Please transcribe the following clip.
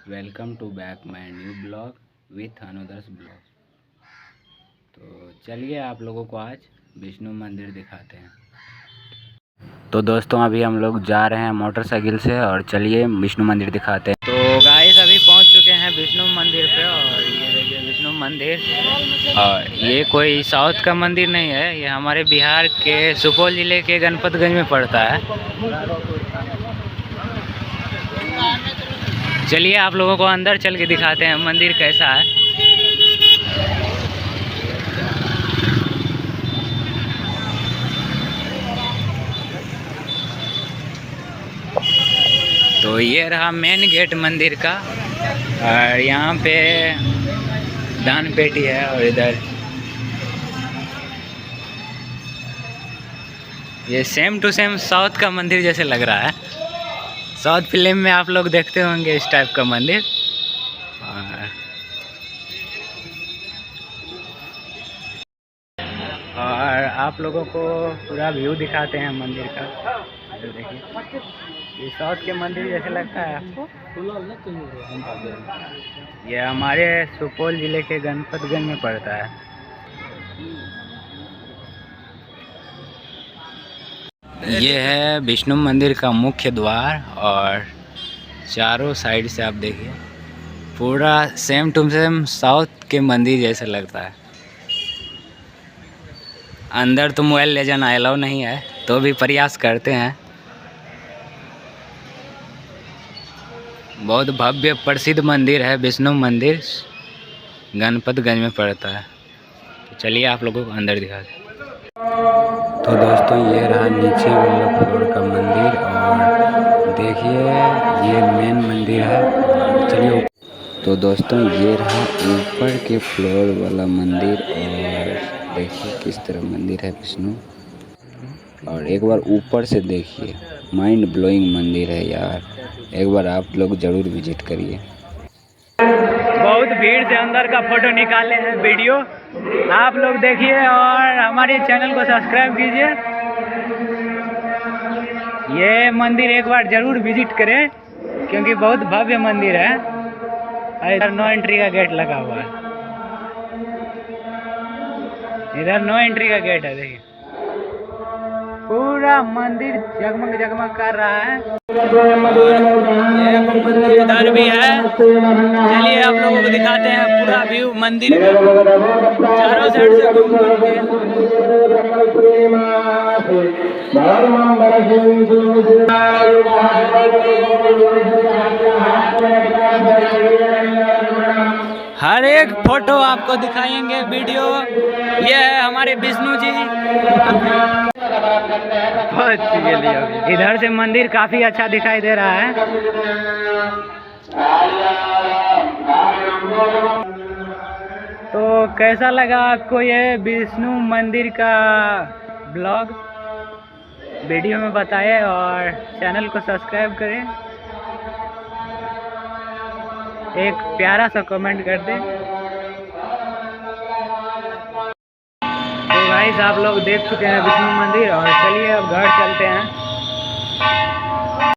Welcome to back my new blog with Anudarsh blog. तो चलिए आप लोगों को आज विष्णु मंदिर दिखाते हैं। तो दोस्तों अभी हम लोग जा रहे हैं मोटरसाइकिल से और चलिए विष्णु मंदिर दिखाते हैं। तो गाइस अभी पहुंच चुके हैं विष्णु मंदिर पे और ये देखिए विष्णु मंदिर। और ये कोई साउथ का मंदिर नहीं है, ये हमारे बिहार के सुपौल ज़िले के गणपतगंज में पड़ता है। चलिए आप लोगों को अंदर चल के दिखाते हैं मंदिर कैसा है। तो ये रहा मेन गेट मंदिर का और यहाँ पे दान पेटी है और इधर ये सेम टू सेम साउथ का मंदिर जैसे लग रहा है। साउथ फिल्म में आप लोग देखते होंगे इस टाइप का मंदिर। और आप लोगों को पूरा व्यू दिखाते हैं मंदिर का। तो देखिए ये साउथ के मंदिर जैसे लगता है आपको। ये हमारे सुपौल ज़िले के गणपतगंज में पड़ता है। ये है विष्णु मंदिर का मुख्य द्वार और चारों साइड से आप देखिए पूरा सेम टू सेम साउथ के मंदिर जैसे लगता है। अंदर तो मोबाइल ले जाना अलाउ नहीं है, तो भी प्रयास करते हैं। बहुत भव्य प्रसिद्ध मंदिर है विष्णु मंदिर, गणपतगंज में पड़ता है। तो चलिए आप लोगों को अंदर दिखा दें। तो दोस्तों ये रहा नीचे वाला फ्लोर का मंदिर और देखिए ये मेन मंदिर है। चलिए तो दोस्तों ये रहा ऊपर के फ्लोर वाला मंदिर और देखिए किस तरह मंदिर है विष्णु। और एक बार ऊपर से देखिए, माइंड ब्लोइंग मंदिर है यार, एक बार आप लोग ज़रूर विजिट करिए। बहुत भीड़ से अंदर का फोटो निकाले हैं वीडियो, आप लोग देखिए और हमारे चैनल को सब्सक्राइब कीजिए। ये मंदिर एक बार ज़रूर विजिट करें क्योंकि बहुत भव्य मंदिर है। इधर नो एंट्री का गेट लगा हुआ है, इधर नो एंट्री का गेट है। देखिए पूरा मंदिर जगमग जगमग कर रहा है। ये मंदिर इधर भी है। चलिए आप लोगों को दिखाते हैं पूरा व्यू मंदिर का, चारों साइड से घूम के। हर एक फोटो आपको दिखाएंगे वीडियो। ये है हमारे विष्णु जी। इधर से मंदिर काफी अच्छा दिखाई दे रहा है। तो कैसा लगा आपको ये विष्णु मंदिर का ब्लॉग, वीडियो में बताएं और चैनल को सब्सक्राइब करें। एक प्यारा सा कमेंट कर दें। तो गाइस आप लोग देख चुके हैं विष्णु मंदिर और चलिए अब घर चलते हैं।